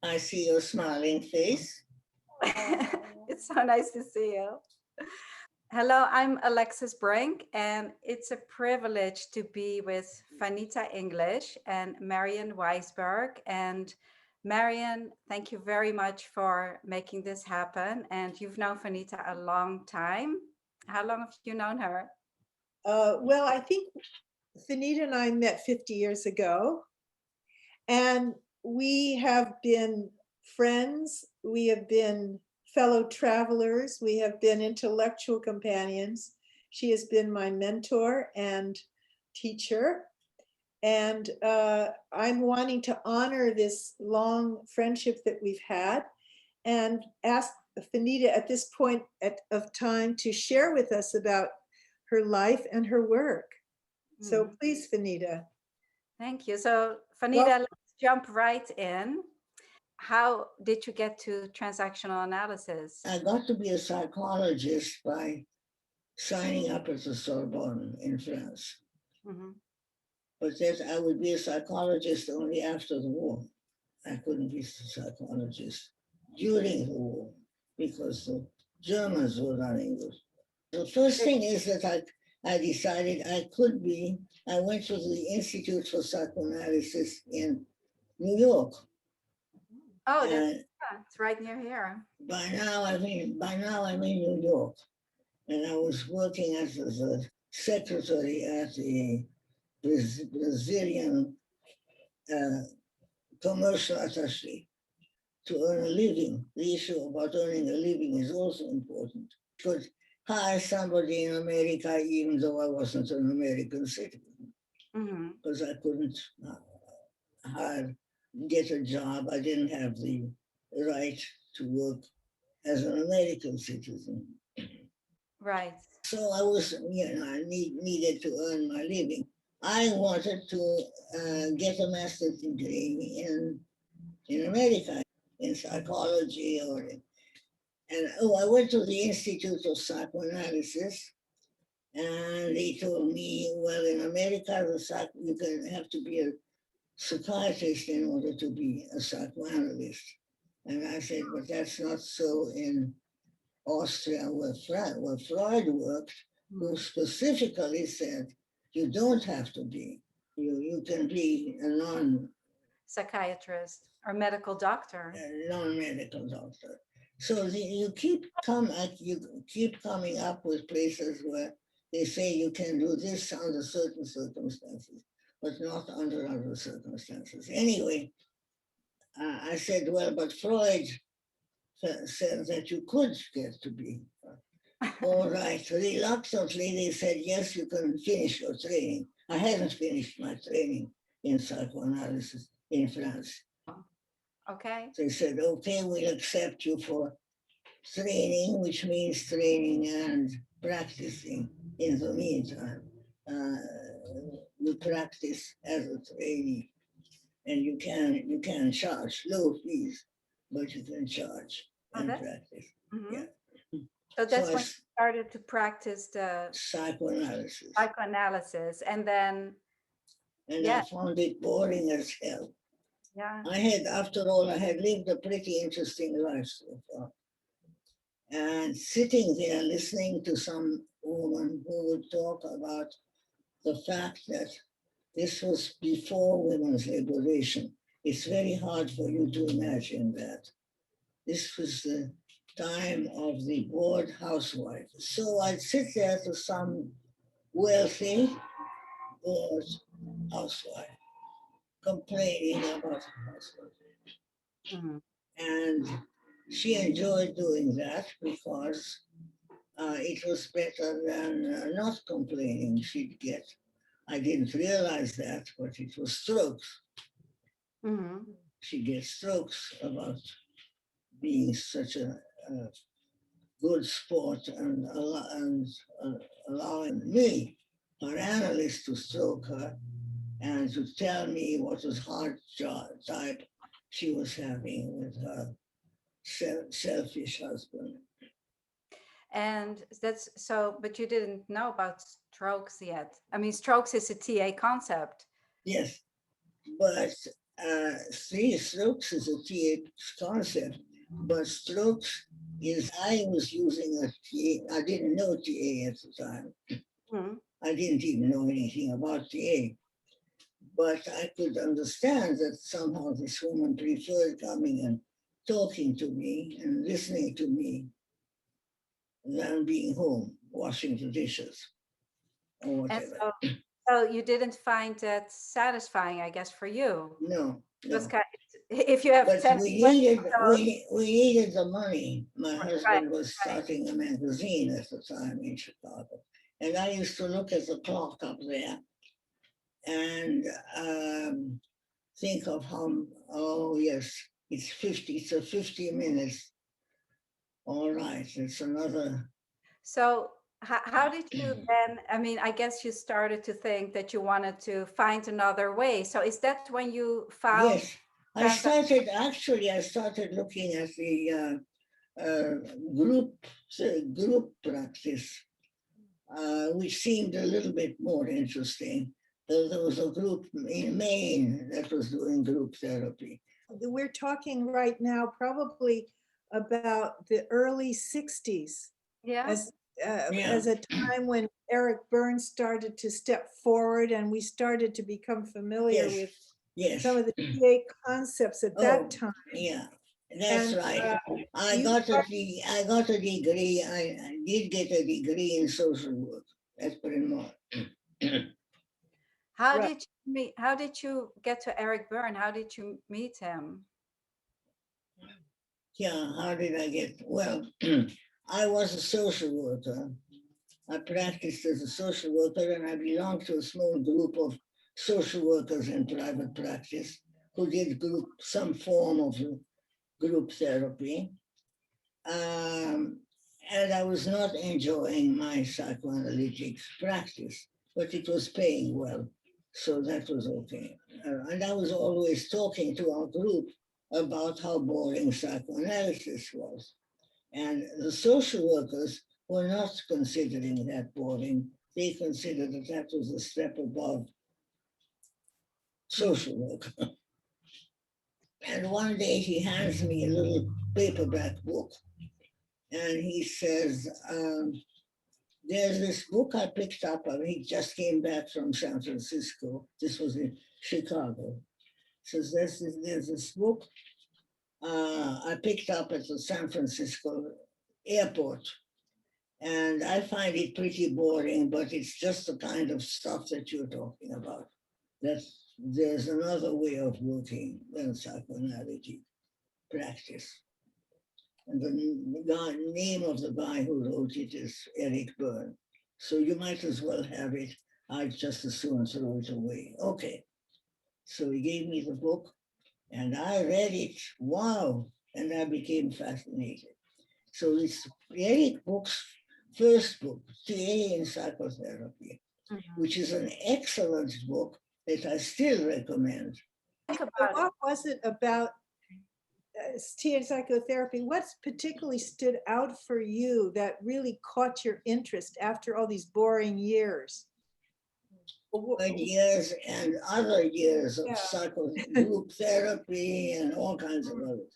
I see your smiling face. It's so nice to see you. Hello, I'm Alexis Brink, and it's a privilege to be with Faniita Inglíš and Merrian Wайсберg. And Merrian, thank you very much for making this happen. And you've known Faniita a long time. How long have you known her? Well, I think Faniita and I met 50 years ago, and we have been friends. We have been fellow travelers. We have been intellectual companions. She has been my mentor and teacher. And I'm wanting to honor this long friendship that we've had and ask Faniita at this point of time to share with us about her life and her work. So please, Faniita. Thank you. So Faniita, let's jump right in. How did you get to transactional analysis? I got to be a psychologist by signing up at the Sorbonne in France. But that I would be a psychologist only after the war. I couldn't be a psychologist during the war because the Germans were running this. The first thing is that I decided I could be, I went to the Institute for Psychoanalysis in New York. Oh, it's right near here. By now I'm in New York, and I was working as a secretary at the Brazilian commercial attaché to earn a living. The issue about earning a living is also important. Could hire somebody in America even though I wasn't an American citizen, because I couldn't get a job. I didn't have the right to work as an American citizen. Right. So I was, I needed to earn my living. I wanted to get a master's degree in America, in psychology I went to the Institute of Psychoanalysis, and they told me, well, in America, you have to be a psychiatrist in order to be a psychoanalyst. And I said, but that's not so in Austria, where Freud worked, who specifically said, you don't have to be. You can be a psychiatrist or medical doctor. Non-medical doctor. So you keep coming up with places where they say you can do this under certain circumstances, but not under other circumstances. Anyway, I said, well, but Freud said that you could get to be. All right, reluctantly they said, yes, you can finish your training. I hadn't finished my training in psychoanalysis in France. Okay. They said, okay, we'll accept you for training, which means training and practicing in the meantime. You practice as a trainee, and you can charge low fees, but you can charge and practice. Yeah. So that's when you started to practice the psychoanalysis, and then. I found it boring as hell. Yeah. After all, I had lived a pretty interesting life so far. And sitting there listening to some woman who would talk about the fact that this was before women's liberation. It's very hard for you to imagine that. This was the time of the bored housewife. So I'd sit there to some wealthy bored housewife complaining about her husband. And she enjoyed doing that because it was better than not complaining she'd get. I didn't realize that, but it was strokes. She gets strokes about being such a good sport and allowing me, her analyst, to stroke her and to tell me what was hard type she was having with her selfish husband. And that's so, but you didn't know about strokes yet. I mean, strokes is a TA concept. Yes, but three strokes is a TA concept, but strokes is, I was using a TA, I didn't know TA at the time. I didn't even know anything about TA. But I could understand that somehow this woman preferred coming and talking to me and listening to me than being home, washing the dishes or And whatever. so you didn't find that satisfying, I guess, for you. No, It was no. kind if you have But 10 we so- needed the money. My husband was right. starting a magazine at the time in Chicago. And I used to look at the clock up there and think of how, oh yes, it's 50 minutes. All right, it's another. So how did you then, I mean, I guess you started to think that you wanted to find another way. So is that when you found? Yes, I started looking at the group practice, which seemed a little bit more interesting. There was a group in Maine that was doing group therapy. We're talking right now probably about the early 60s. Yeah. As a time when Erikom Bernem started to step forward and we started to become familiar with some of the TA concepts at that time. Yeah, that's right. I got a degree. I did get a degree in social work at Bryn How did you meet? How did you get to Erikom Bernem? How did you meet him? Yeah, how did I get? Well, I was a social worker. I practiced as a social worker, and I belonged to a small group of social workers in private practice who did some form of group therapy. And I was not enjoying my psychoanalytic practice, but it was paying well, so that was okay. And I was always talking to our group about how boring psychoanalysis was. And the social workers were not considering that boring. They considered that that was a step above social work. And one day he hands me a little paperback book. And he says, there's this book I picked up. He just came back from San Francisco. This was in Chicago. Says, there's this book I picked up at the San Francisco airport. And I find it pretty boring, but it's just the kind of stuff that you're talking about. That there's another way of working than psychoanalytic practice. And the name of the guy who wrote it is Erikom Bernem. So you might as well have it. I'd just as soon throw it away. Okay. So he gave me the book and I read it. Wow. And I became fascinated. So it's Erik's book's first book, TA in Psychotherapy, which is an excellent book that I still recommend. What was it about TA psychotherapy? What's particularly stood out for you that really caught your interest after all these boring years? Years and other years of group therapy and all kinds of others.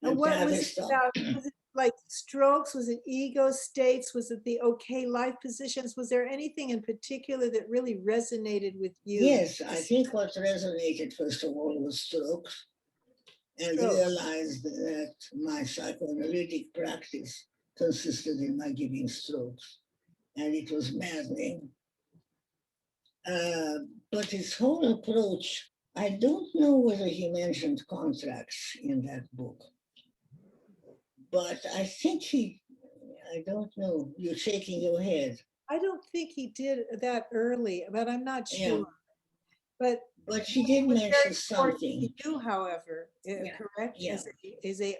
And what was it about? Was it like strokes? Was it ego states? Was it the okay life positions? Was there anything in particular that really resonated with you? Yes, I think what resonated first of all was strokes. And realized that my psychoanalytic practice consisted in my giving strokes. And it was maddening. But his whole approach, I don't know whether he mentioned contracts in that book. But I think I don't know, you're shaking your head. I don't think he did that early, but I'm not sure. Yeah. But she did mention something. You, however, correct? Yeah. Is a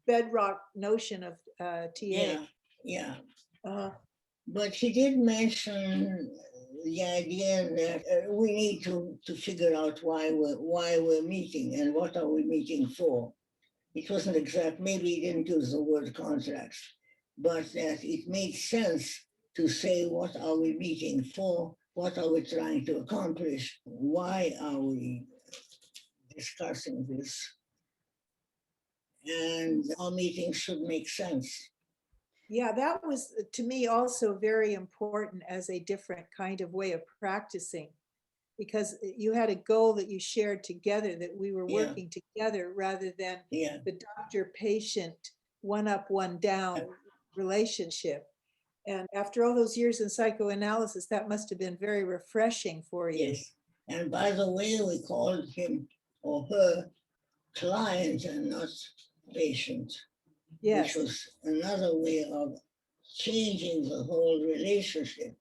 bedrock notion of TA. Yeah. But she did mention the idea that we need to figure out why we're meeting and what are we meeting for. It wasn't exact, maybe he didn't use the word contracts, but that it made sense to say what are we meeting for, what are we trying to accomplish, why are we discussing this. And our meetings should make sense. Yeah, that was to me also very important as a different kind of way of practicing, because you had a goal that you shared together, that we were Yeah. working together rather than Yeah. the doctor-patient one up, one down relationship. And after all those years in psychoanalysis, that must have been very refreshing for you. Yes. And by the way, we called him or her client and not patient, Yes. which was another way of changing the whole relationship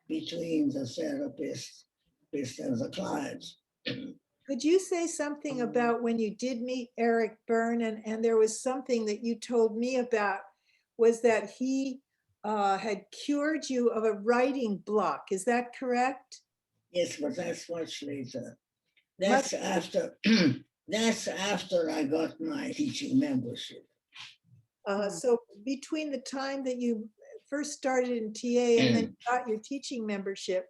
between the therapist and the client. Could you say something about when you did meet Eric Berne, and there was something that you told me about, was that he had cured you of a writing block. Is that correct? Yes, but that's much later. That's after that's after I got my teaching membership. So between the time that you first started in TA and then got your teaching membership,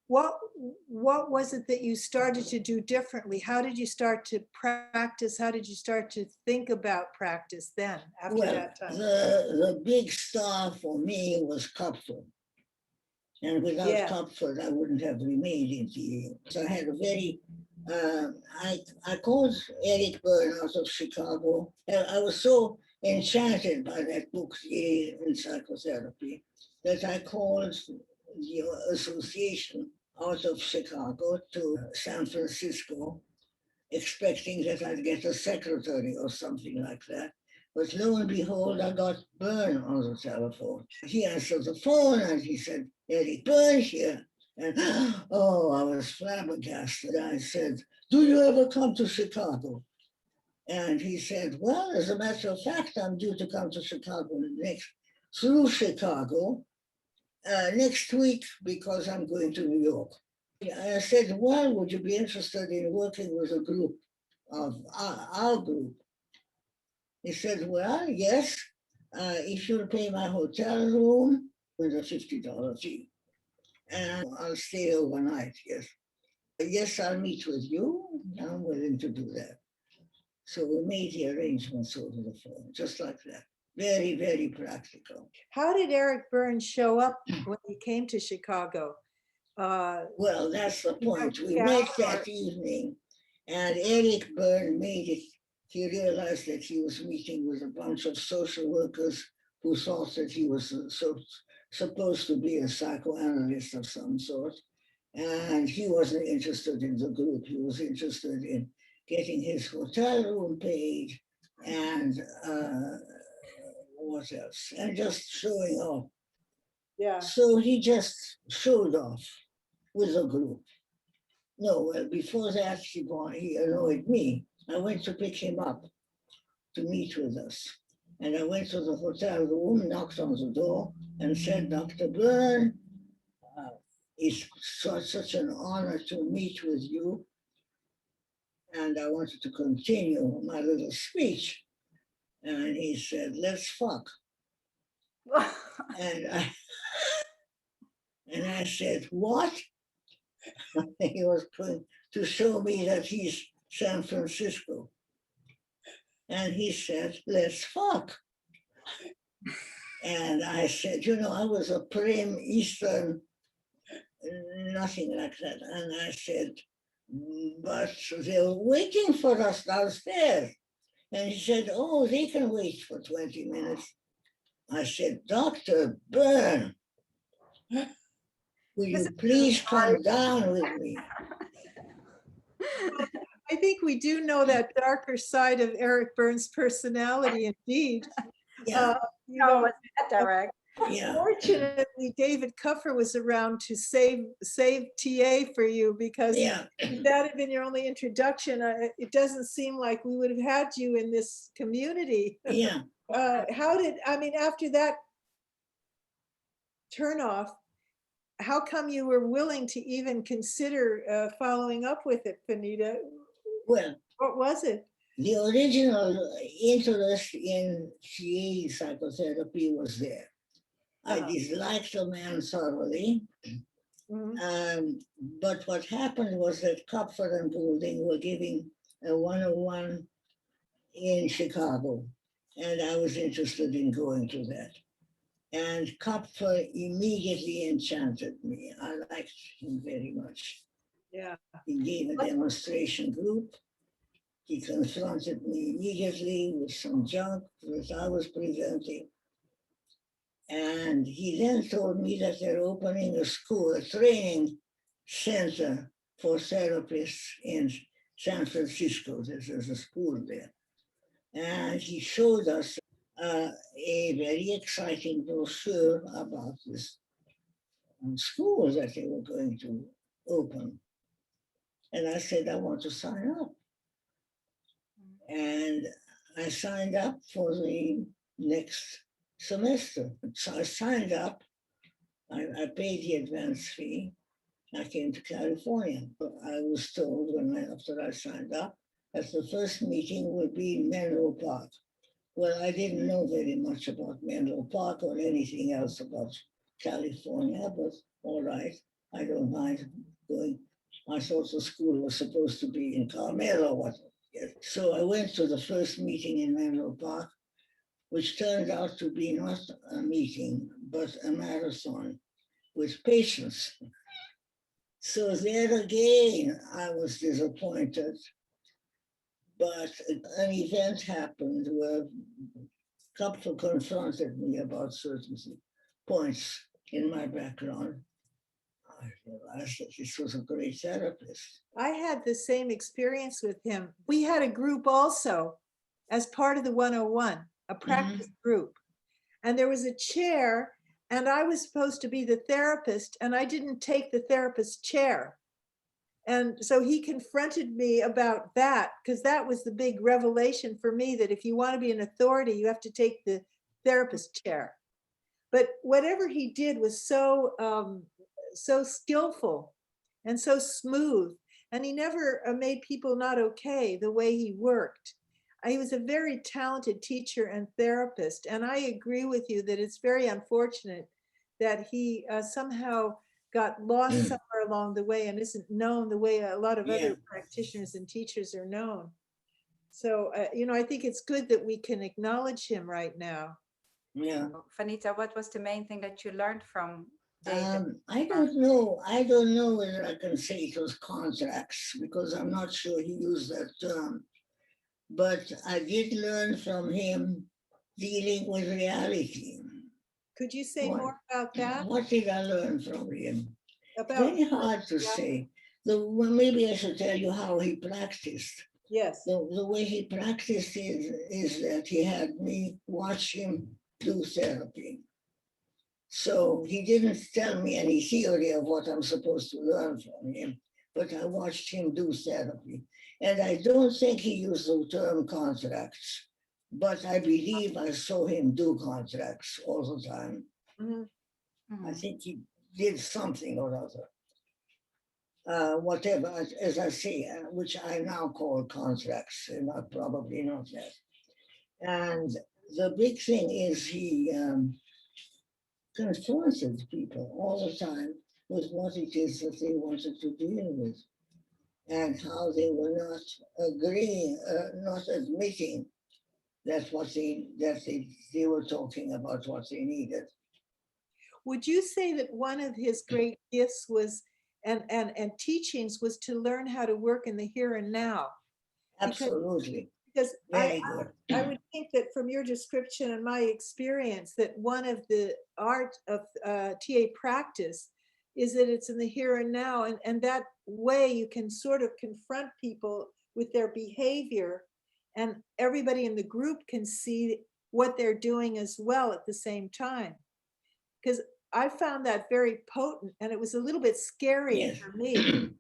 what was it that you started to do differently? How did you start to practice? How did you start to think about practice then, after that time? The big star for me was Kupfer. And without Kupfer, I wouldn't have remained in TA. So I had a very, I called Eric Berne out of Chicago. And I was so enchanted by that book, TA in Psychotherapy, that I called the association out of Chicago to San Francisco, expecting that I'd get a secretary or something like that. But lo and behold, I got Berne on the telephone. He answered the phone and he said, Eric Berne here. And oh, I was flabbergasted. I said, do you ever come to Chicago? And he said, well, as a matter of fact, I'm due to come to Chicago through Chicago next week because I'm going to New York. I said, well, would you be interested in working with a group of our group? He said, well, yes, if you'll pay my hotel room with a $50 fee. And I'll stay overnight, yes. Yes, I'll meet with you. I'm willing to do that. So we made the arrangements over the phone, just like that. Very, very practical. How did Eric Berne show up when he came to Chicago? Well, that's the point. We met that evening, and Eric Berne made it. He realized that he was meeting with a bunch of social workers who thought that he was supposed to be a psychoanalyst of some sort. And he wasn't interested in the group. He was interested in getting his hotel room paid and what else? And just showing off. Yeah. So he just showed off with a group. No, well, before that, he annoyed me. I went to pick him up to meet with us. And I went to the hotel room, knocked on the door, and said, Dr. Berne, it's such an honor to meet with you. And I wanted to continue my little speech. And he said, let's fuck. And I said, what? He was going to show me that he's San Francisco. And he said, let's fuck. And I said, you know, I was a prim Eastern, nothing like that. And I said, but they're waiting for us downstairs. And he said, oh, they can wait for 20 minutes. I said, Dr. Berne, will you please come down with me? I think we do know that darker side of Eric Berne's personality, indeed. Yeah. You know, that direct. Yeah. Fortunately, David Kupfer was around to save TA for you, because Yeah. if that had been your only introduction, it doesn't seem like we would have had you in this community. Yeah. After that turnoff, how come you were willing to even consider following up with it, Fanitta? Well, What was it? the original interest in TA psychotherapy was there. I disliked the man thoroughly. Mhm. But what happened was that Kupfer and Goulding were giving a 101 in Chicago, and I was interested in going to that. And Kopfer immediately enchanted me. I liked him very much. Yeah. He gave a demonstration group. He confronted me immediately with some junk that I was presenting. And he then told me that they're opening a school, a training center for therapists in San Francisco. There's a school there. And he showed us a very exciting brochure about this school that they were going to open. And I said, I want to sign up. And I signed up for the next semester. So I signed up, I paid the advance fee. I came to California. But I was told after I signed up that the first meeting would be in Menlo Park. Well, I didn't know very much about Menlo Park or anything else about California, but all right, I don't mind going. I thought the school was supposed to be in Carmelo. So I went to the first meeting in Menlo Park, which turned out to be not a meeting, but a marathon with patients. So there again, I was disappointed. But an event happened where Kopfer confronted me about certain points in my background. I realized that this was a great therapist. I had the same experience with him. We had a group also as part of the 101, a practice group. And there was a chair, and I was supposed to be the therapist, and I didn't take the therapist chair. And so he confronted me about that, because that was the big revelation for me, that if you want to be an authority, you have to take the therapist chair. But whatever he did was so skillful and so smooth. And he never made people not okay the way he worked. He was a very talented teacher and therapist. And I agree with you that it's very unfortunate that he somehow got lost somewhere along the way and isn't known the way a lot of other practitioners and teachers are known. So, I think it's good that we can acknowledge him right now. Yeah. Fanitta, what was the main thing that you learned from David? I don't know. I don't know whether I can say it was contracts, because I'm not sure he used that term. But I did learn from him dealing with reality. Could you say more about that? What did I learn from him? About Very hard to say. Well, maybe I should tell you how he practiced. Yes. The way he practiced is that he had me watch him do therapy. So he didn't tell me any theory of what I'm supposed to learn from him, but I watched him do therapy. And I don't think he used the term contracts, but I believe I saw him do contracts all the time. I think he did something or other. Whatever, as I say, which I now call contracts, not probably not that. And the big thing is he confronted people all the time with what it is that they wanted to deal with, and how they were not agreeing, not admitting that they were talking about what they needed. Would you say that one of his great gifts was and teachings was to learn how to work in the here and now? Absolutely. Because Very good. I would think that from your description and my experience, that one of the art of TA practice is that it's in the here and now, and that way you can sort of confront people with their behavior, and everybody in the group can see what they're doing as well at the same time. Because I found that very potent, and it was a little bit scary for me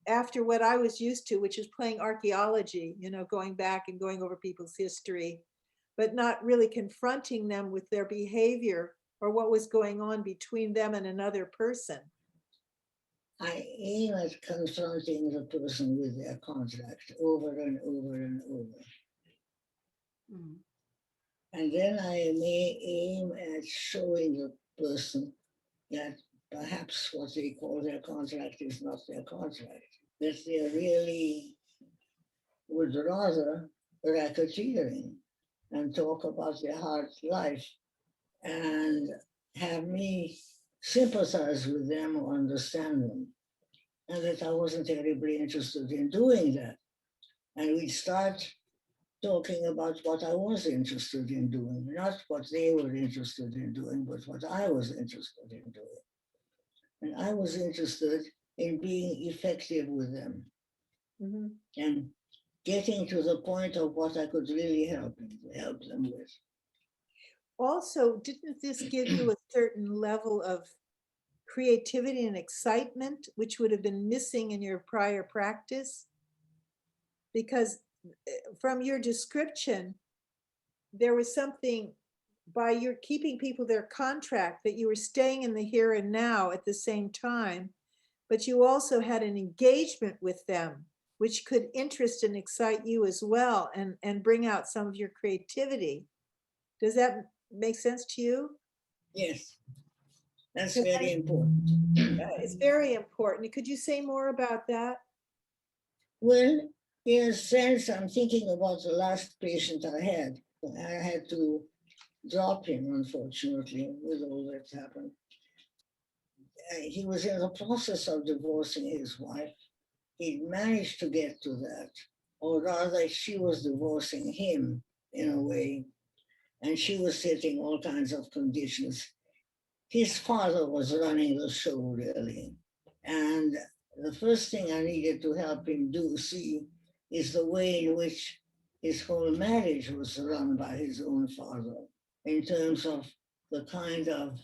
after what I was used to, which is playing archaeology, going back and going over people's history, but not really confronting them with their behavior or what was going on between them and another person. I aim at confronting the person with their contract over and over and over. And then I may aim at showing the person that perhaps what they call their contract is not their contract, that they're really would rather racketeering and talk about their hard life and have me sympathize with them or understand them. And that I wasn't terribly interested in doing that. And we'd start talking about what I was interested in doing, not what they were interested in doing, but what I was interested in doing. And I was interested in being effective with them and getting to the point of what I could really help them with. Also, didn't this give you a certain level of creativity and excitement, which would have been missing in your prior practice? Because from your description, there was something by your keeping people their contract that you were staying in the here and now at the same time, but you also had an engagement with them, which could interest and excite you as well and bring out some of your creativity. Does that make sense to you? Yes, that's very important. It's very important. Could you say more about that? Well, in a sense, I'm thinking about the last patient I had. I had to drop him, unfortunately, with all that happened. He was in the process of divorcing his wife. He managed to get to that, or rather, she was divorcing him in a way, and she was setting all kinds of conditions. His father was running the show, really. And the first thing I needed to help him see is the way in which his whole marriage was run by his own father in terms of the kind of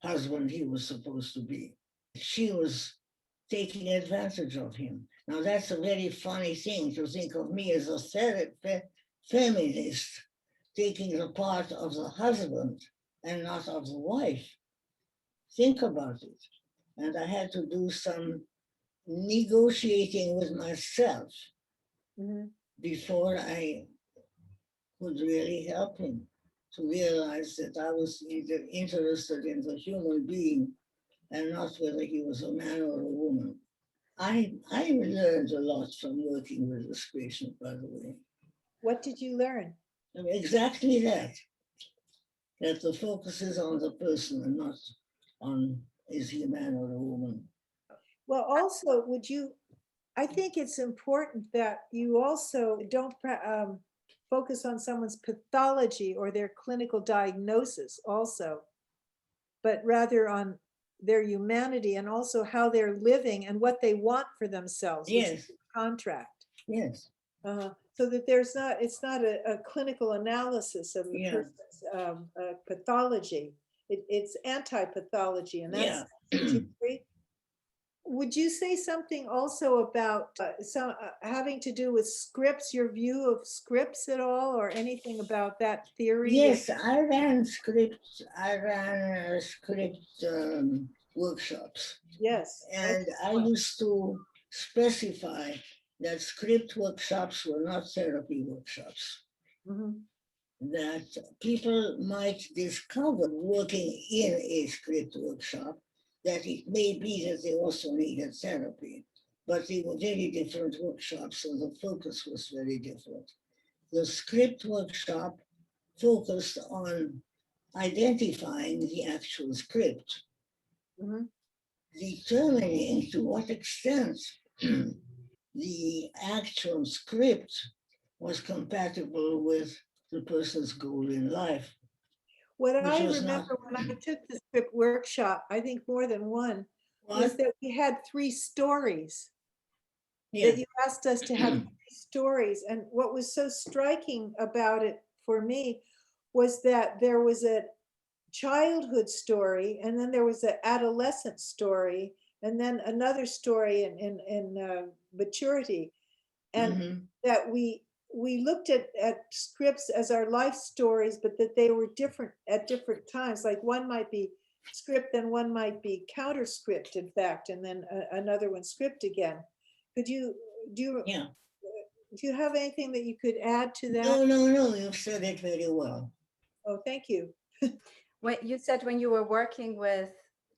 husband he was supposed to be. She was taking advantage of him. Now, that's a very funny thing to think of me as a feminist taking the part of the husband and not of the wife. Think about it. And I had to do some negotiating with myself before I could really help him to realize that I was interested in the human being and not whether he was a man or a woman. I learned a lot from working with this patient, by the way. What did you learn? Exactly that the focus is on the person and not on is he a man or a woman. Well, also, I think it's important that you also don't focus on someone's pathology or their clinical diagnosis also, but rather on their humanity and also how they're living and what they want for themselves. Yes. Which is a contract. Yes. So that it's not a clinical analysis of the person's pathology. It's anti-pathology, and that's would you agree? Would you say something also about having to do with scripts, your view of scripts at all, or anything about that theory? Yes, I ran script workshops. Yes. And I used to specify that script workshops were not therapy workshops. That people might discover working in a script workshop that it may be that they also needed therapy, but they were very different workshops, so the focus was very different. The script workshop focused on identifying the actual script, determining to what extent the actual script was compatible with the person's goal in life. What I remember when I took the script workshop, I think more than one, was that we had 3 stories. That you asked us to have 3 stories. And what was so striking about it for me was that there was a childhood story, and then there was an adolescent story, and then another story in maturity. And that we looked at scripts as our life stories, but that they were different at different times. Like one might be script, then one might be counter script, in fact, and then another one script again. Do you have anything that you could add to that? No, you've said it very well. Oh, thank you. When you said when you were working with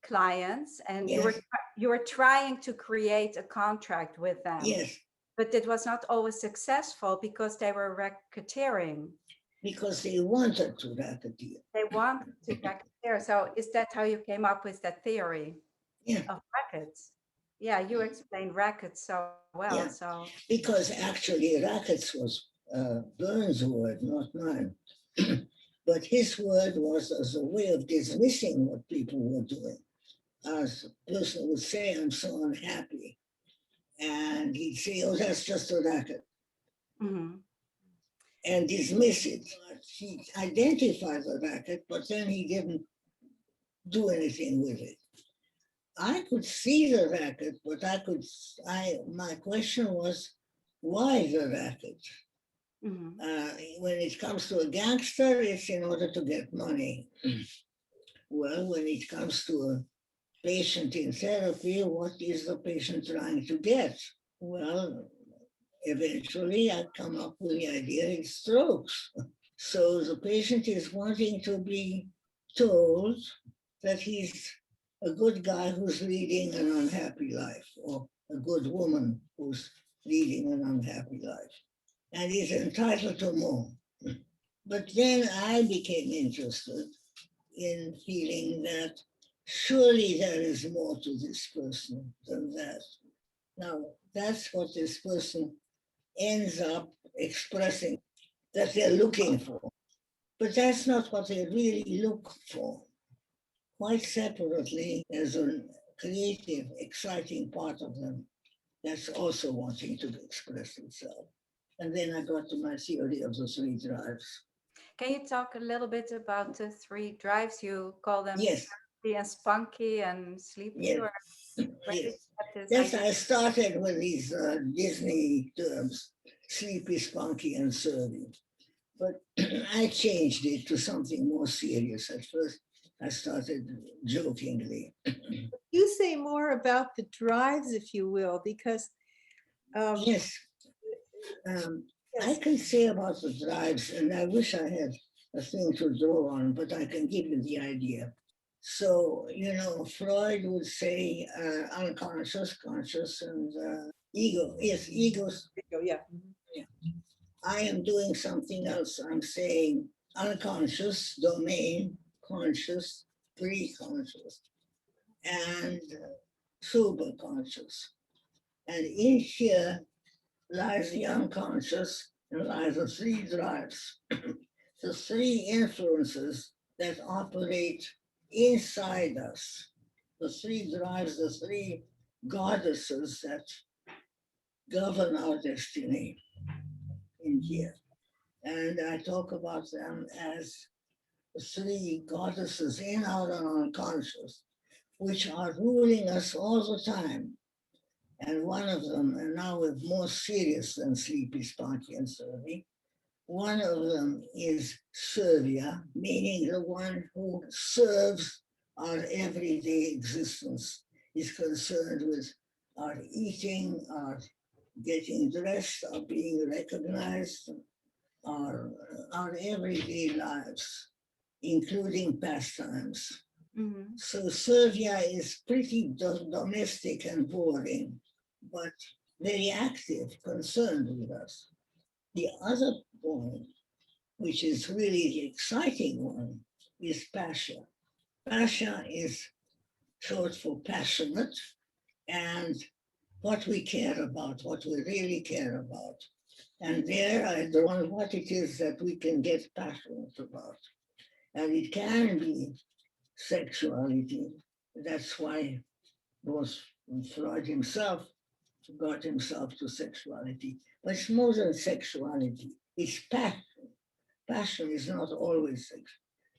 clients and Yes. you were trying to create a contract with them. Yes. But it was not always successful because they were racketeering. Because they wanted to racketeer. They wanted to racketeer. So is that how you came up with that theory Yeah. of rackets? Yeah, you explained rackets so well. Yeah. So Because actually rackets was Burns' word, not mine. But his word was as a way of dismissing what people were doing. As a person would say, I'm so unhappy. And he'd say, oh, that's just a racket. mhm. And dismiss it. He identified the racket, but then he didn't do anything with it. I could see the racket, but my question was, why the racket? Mhm. When it comes to a gangster, it's in order to get money. Well, when it comes to a patient in therapy, what is the patient trying to get? Well, eventually I come up with the idea it's strokes. So the patient is wanting to be told that he's a good guy who's leading an unhappy life, or a good woman who's leading an unhappy life, and he's entitled to more. But then I became interested in feeling that surely there is more to this person than that. Now, that's what this person ends up expressing, that they're looking for. But that's not what they really look for. Quite separately, there's a creative, exciting part of them that's also wanting to express itself. And then I got to my theory of the three drives. Can you talk a little bit about the three drives? You call them Yes. Sleepy and spunky and sleepy? Yes. Or where did you Yes. get this Yes, idea? I started with these Disney terms, sleepy, spunky, and surly. But I changed it to something more serious. At first, I started jokingly. You say more about the drives, if you will, because Yes. I yes. can say about the drives, and I wish I had a thing to draw on, but I can give you the idea. So, Freud would say unconscious, conscious, and ego. Yes, egos. Yeah. I am doing something else. I'm saying unconscious, domain, conscious, pre-conscious, and superconscious. And in here lies the unconscious and lies the three drives, the three influences that operate inside us, the three drives, the three goddesses that govern our destiny in here. And I talk about them as the three goddesses in our unconscious, which are ruling us all the time. And one of them, and now we're more serious than sleepy, spunky, and surly, one of them is servia, meaning the one who serves our everyday existence, is concerned with our eating, our getting dressed, our being recognized, our everyday lives, including pastimes. Mhm. So servia is pretty domestic and boring, but very active, concerned with us. The other point, which is really the exciting one, is passion. Passion is short for passionate, and what we care about, what we really care about. And there I draw on what it is that we can get passionate about. And it can be sexuality. That's why both Freud himself got himself to sexuality. But it's more than sexuality, it's passion. Passion is not always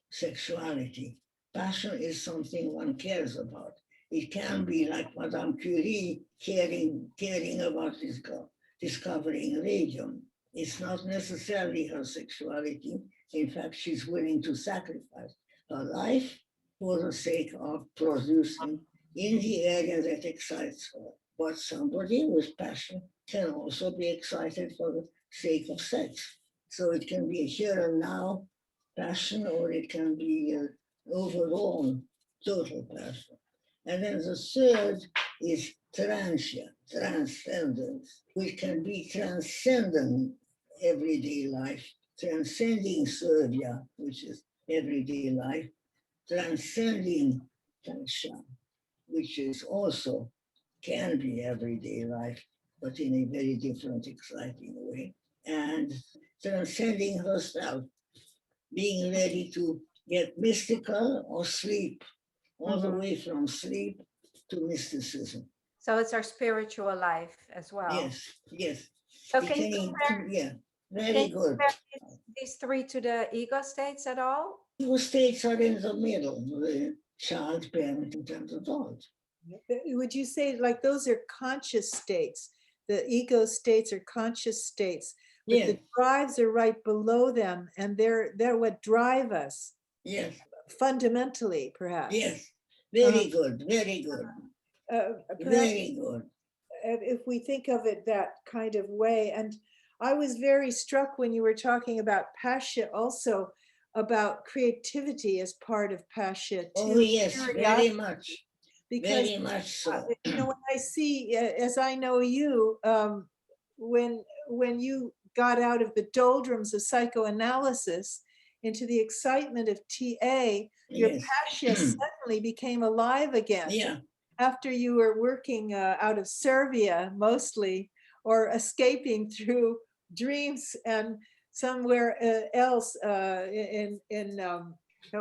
sexuality. Passion is something one cares about. It can be like Madame Curie caring about discovering radium. It's not necessarily her sexuality. In fact, she's willing to sacrifice her life for the sake of producing in the area that excites her. But somebody with passion can also be excited for the sake of sex. So it can be a here and now passion, or it can be overall total passion. And then the third is transient. transcendence. We can be transcendent everyday life, transcending Serbia, which is everyday life, transcending Tansha, which is also can be everyday life, but in a very different, exciting way, and transcending herself, being ready to get mystical or sleep, all the way from sleep to mysticism. So it's our spiritual life as well. Yes, yes. So can you compare, Yeah, very can you good. compare these three to the ego states at all? Ego states are in the middle, the child, parent, and adult. Would you say like those are conscious states? The ego states are conscious states, but Yes, the drives are right below them, and they're what drive us yes, fundamentally, perhaps. yes. Very good, very good, Perhaps very good. if we think of it that kind of way. And I was very struck when you were talking about pasha, also about creativity as part of pasha too. Oh, yes, very much, Because very much so. you know, when I see, as I know you, when you got out of the doldrums of psychoanalysis into the excitement of TA, your Yes. passion suddenly became alive again. Yeah, After you were working out of Serbia mostly, or escaping through dreams and somewhere else help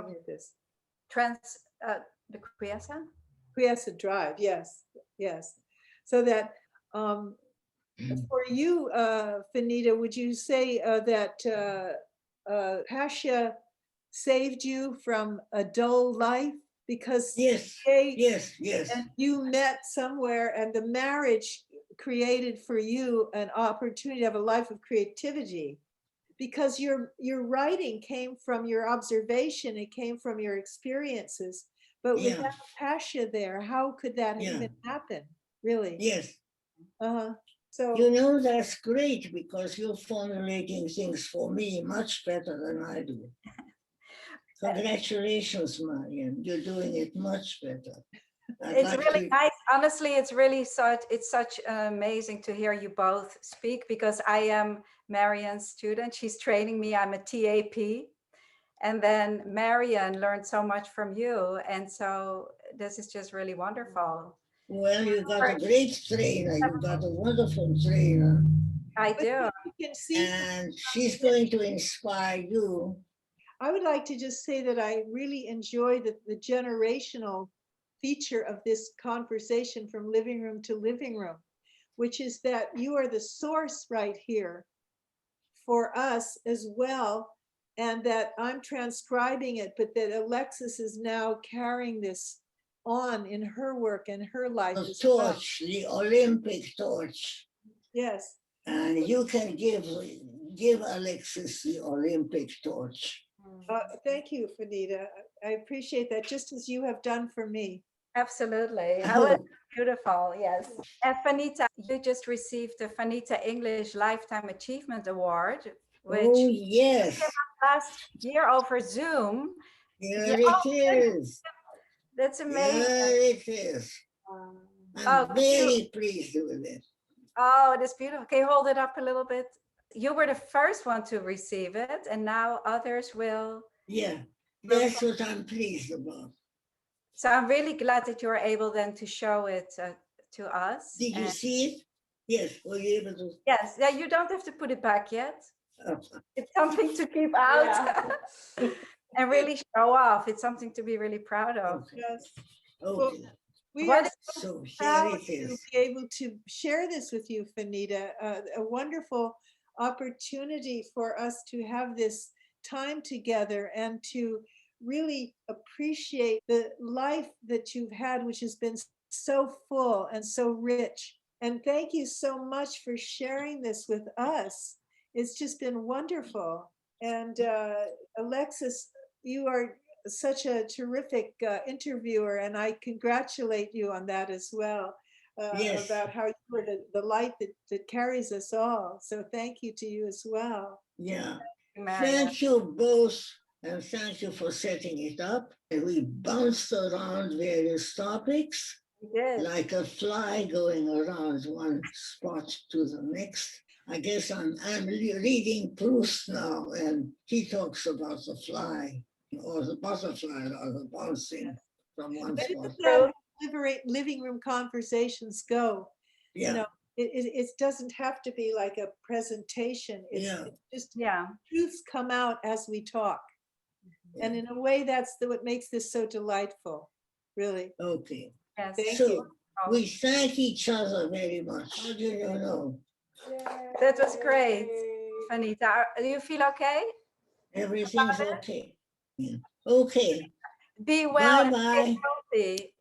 me with this. The Kriasa? Priasa Drive, yes, yes. So that for you, Fanitta, would you say that Pasha saved you from a dull life? Because yes, they, yes, yes. and you met somewhere, and the marriage created for you an opportunity to have a life of creativity. Because your writing came from your observation, it came from your experiences. But Yeah. without Pasha there, how could that Yeah. even happen, really? Yes. So You know, that's great because you're formulating things for me much better than I do. Congratulations, Marian. You're doing it much better. It's really nice. Honestly, it's such amazing to hear you both speak, because I am Marian's student. She's training me. I'm a TAP. And then Merrian learned so much from you. And so this is just really wonderful. Well, you got a great trainer. You got a wonderful trainer. I do. you can see, And she's going to inspire you. I would like to just say that I really enjoy the generational feature of this conversation from living room to living room, which is that you are the source right here for us as well, and that I'm transcribing it, but that Alexis is now carrying this on in her work and her life The as well. torch, the Olympic torch. Yes. And you can give Alexis the Olympic torch. Thank you, Fanitta. I appreciate that, just as you have done for me. Absolutely. That was beautiful. Yes. And Fanitta, you just received the Faniita English Lifetime Achievement Award, which yes, last year over Zoom. Here it is. That's amazing. Here it is. I'm very pleased with it. Oh, that's beautiful. Can you hold it up a little bit? You were the first one to receive it, and now others will. Yeah, that's what I'm pleased about. So I'm really glad that you were able then to show it to us. Did you see it? Yes, were you able to? Yes, yeah, you don't have to put it back yet. It's something to keep out and really show off. It's something to be really proud of. Okay. Yes. Okay. Well, we What are So here proud it is. to be able to share this with you, Fanitta. A wonderful opportunity for us to have this time together and to really appreciate the life that you've had, which has been so full and so rich. And thank you so much for sharing this with us. It's just been wonderful. And Alexis, you are such a terrific interviewer, and I congratulate you on that as well. Yes. About how you were the light that carries us all. So thank you to you as well. Yeah. Marian. Thank you both, and thank you for setting it up. We bounced around various topics, We did. like a fly going around one spot to the next. I guess I'm reading Proust now, and he talks about the fly or the butterfly or the bouncing from one But spot. isn't that how living room conversations go? Yeah, You know, it doesn't have to be like a presentation. Yeah. It's just Yeah. truths come out as we talk. And in a way, that's what makes this so delightful, really. okay. Yes. Thank So you. we thank each other very much. How do you know? That was great, Fanieta. Do you feel okay? Everything's okay. Yeah. Okay. Be well and Bye-bye. stay healthy.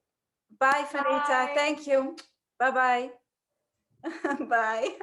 Bye, Fanieta. Thank you. Bye-bye. Bye.